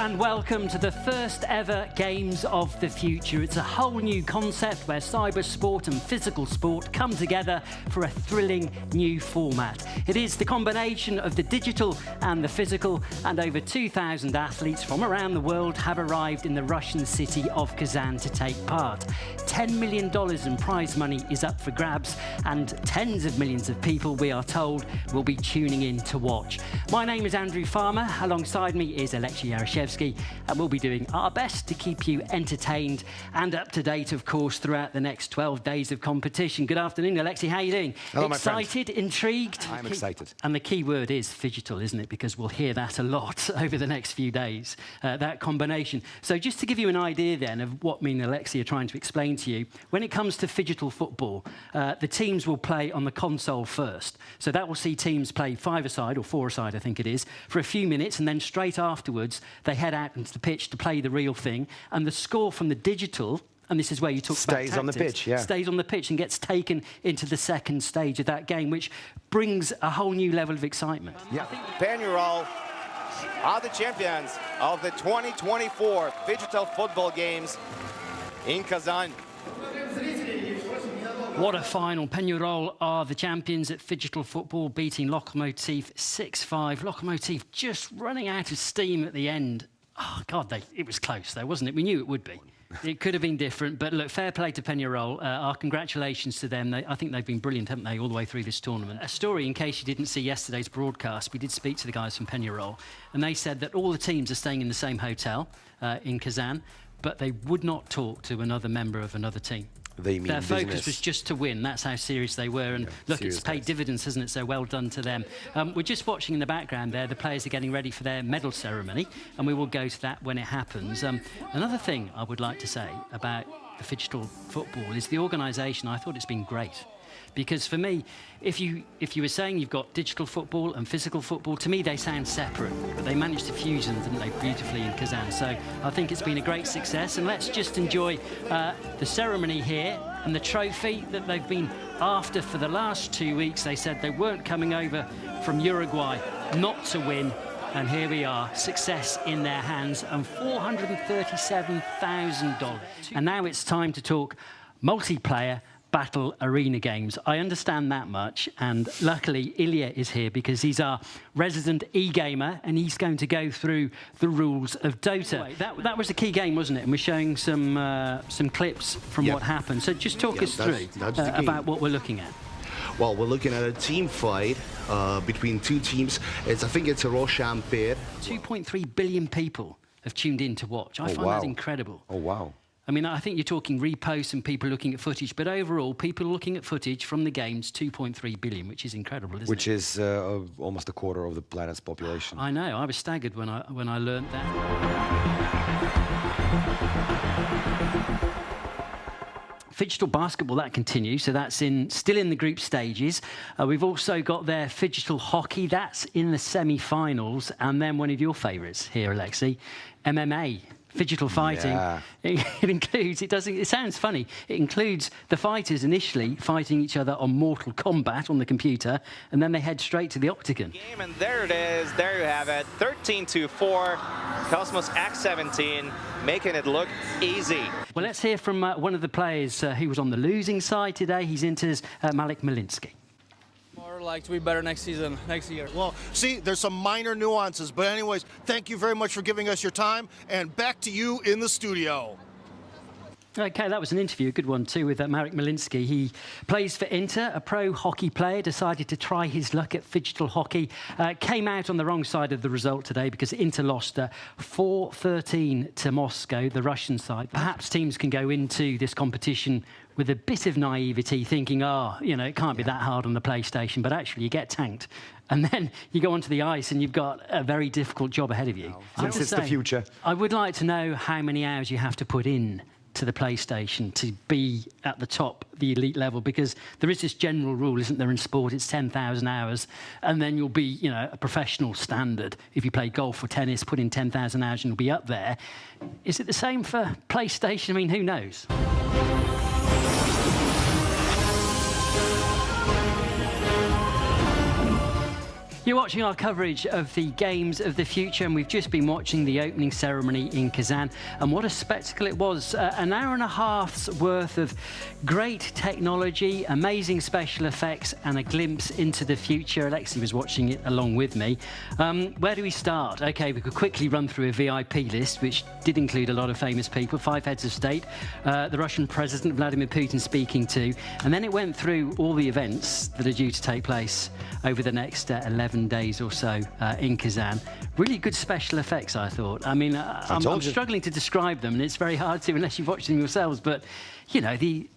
and welcome to the first ever Games of the Future. It's a whole new concept where cyber sport and physical sport come together for a thrilling new format. It is the combination of the digital and the physical, and over 2,000 athletes from around the world have arrived in the Russian city of KAZAN to take part. $10 million in prize money is up for grabs, and tens of millions of people, we are told, will be tuning in to watch. My name is Andrew Farmer. Alongside me is Alexei Yarashevsky, and we'll be doing our best to keep you entertained and up to date, of course, throughout the next 12 days of competition. Good afternoon, Alexei. How are you doing? Hello, my friend. Excited, intrigued? I'm excited. And the key word is phygital, isn't it? Because we'll hear that a lot over the next few days, that combination. So just to give you an idea then of what me and Alexei are trying to explain to you, when it comes to phygital football, the teams will play on the console first. So that will see teams play five-a-side, or four-a-side, I think it is, for a few minutes, and then straight afterwards, they head out into the pitch to play the real thing. And the score from the digital, and this is where you talk about tactics, stays on the pitch, yeah. Stays on the pitch and gets taken into the second stage of that game, which brings a whole new level of excitement. Yeah. Pennyroll are the champions of the 2024 Digital Football Games in Kazan. What a final. Pennyroll are the champions at Digital Football, beating Lokomotiv 6-5. Lokomotiv just running out of steam at the end. Oh, God, it was close, though, wasn't it? We knew it would be. It could have been different, but look, fair play to Pennyroll. Our congratulations to them. I think they've been brilliant, haven't they, all the way through this tournament. A story, in case you didn't see yesterday's broadcast, we did speak to the guys from Pennyroll, and they said that all the teams are staying in the same hotel in Kazan, but they would not talk to another member of another team. Their focus was just to win. That's how serious they were. And look, it's paid dividends, hasn't it? So well done to them. We're just watching in the background there. The players are getting ready for their medal ceremony, and we will go to that when it happens. Another thing I would like to say about the Digital Football is the organisation. I thought it's been great. Because for me, if you were saying you've got digital football and physical football, to me they sound separate, but they managed to fuse them, didn't they, beautifully in Kazan. So I think it's been a great success, and let's just enjoy the ceremony here and the trophy that they've been after for the last 2 weeks. They said they weren't coming over from Uruguay not to win, and here we are, success in their hands, and $437,000. And now it's time to talk multiplayer battle arena games. I understand that much, and luckily Ilya is here because he's our resident e-gamer, and he's going to go through the rules of Dota. That was the key game, wasn't it? And we're showing some clips from what happened. So just talk us through about what we're looking at. Well, we're looking at a team fight between two teams. I think it's a Roshan pair. 2.3 billion people have tuned in to watch. I find that incredible. Oh, wow. I mean, I think you're talking reposts and people looking at footage, but overall, people looking at footage from the games, 2.3 billion, which is incredible, isn't it? Which is almost a quarter of the planet's population. I know. I was staggered when I learned that. Digital basketball, that continues, so that's still in the group stages. We've also got their digital hockey, that's in the semi-finals, and then one of your favourites here, Alexei, MMA. Digital fighting. Yeah. It includes, it sounds funny, it includes the fighters initially fighting each other on Mortal Kombat on the computer, and then they head straight to the octagon. Game, and there it is, there you have it, 13-4, Cosmos X17, making it look easy. Well, let's hear from one of the players who was on the losing side today. He's Inter's Malik Malinsky. Like to be better next year. Well, see, there's some minor nuances, but anyways, thank you very much for giving us your time, and back to you in the studio. OK, that was an interview, a good one too, with Marek Malinsky. He plays for Inter, a pro hockey player, decided to try his luck at digital hockey. Came out on the wrong side of the result today because Inter lost 4-13 to Moscow, the Russian side. Perhaps teams can go into this competition with a bit of naivety, thinking, it can't be that hard on the PlayStation, but actually you get tanked. And then you go onto the ice and you've got a very difficult job ahead of you. It's the future. I would like to know how many hours you have to put in to the PlayStation to be at the top, the elite level, because there is this general rule, isn't there, in sport, it's 10,000 hours, and then you'll be, a professional standard. If you play golf or tennis, put in 10,000 hours and you'll be up there. Is it the same for PlayStation? I mean, who knows? You're watching our coverage of the Games of the Future, and we've just been watching the opening ceremony in Kazan. And what a spectacle it was. An hour and a half's worth of great technology, amazing special effects, and a glimpse into the future. Alexi was watching it along with me. Where do we start? OK, we could quickly run through a VIP list, which did include a lot of famous people, 5 heads of state, the Russian President Vladimir Putin speaking to, and then it went through all the events that are due to take place over the next 11 days or so in Kazan. Really good special effects, I thought. I mean, I'm struggling to describe them, and it's very hard to unless you've watched them yourselves. But, you know, the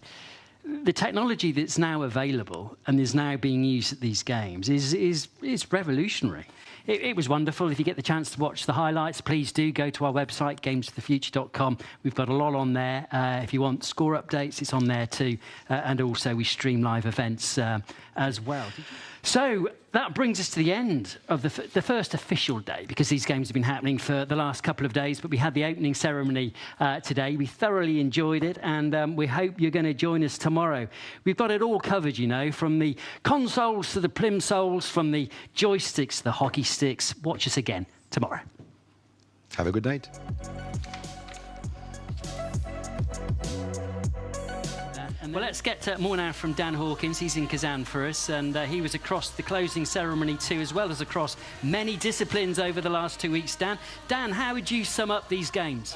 technology that's now available and is now being used at these games is revolutionary. It was wonderful. If you get the chance to watch the highlights, please do go to our website, gamesofthefuture.com. We've got a lot on there. If you want score updates, it's on there too. And also we stream live events as well. So that brings us to the end of the first official day, because these games have been happening for the last couple of days, but we had the opening ceremony today. We thoroughly enjoyed it, and we hope you're going to join us tomorrow. We've got it all covered, you know, from the consoles to the plimsolls, from the joysticks to the hockey sticks. Watch us again tomorrow. Have a good night. Well, let's get more now from Dan Hawkins. He's in Kazan for us, and he was across the closing ceremony too, as well as across many disciplines over the last 2 weeks. Dan, how would you sum up these games?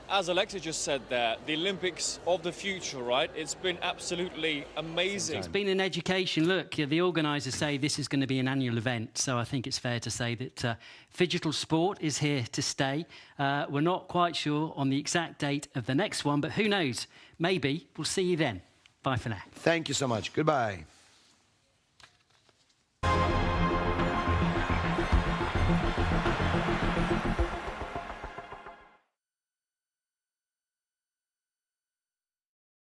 As Alexa just said there, the Olympics of the future, right? It's been absolutely amazing. It's been an education. Look, the organisers say this is going to be an annual event, so I think it's fair to say that Phygital Sport is here to stay. We're not quite sure on the exact date of the next one, but who knows? Maybe we'll see you then. Bye for now. Thank you so much. Goodbye.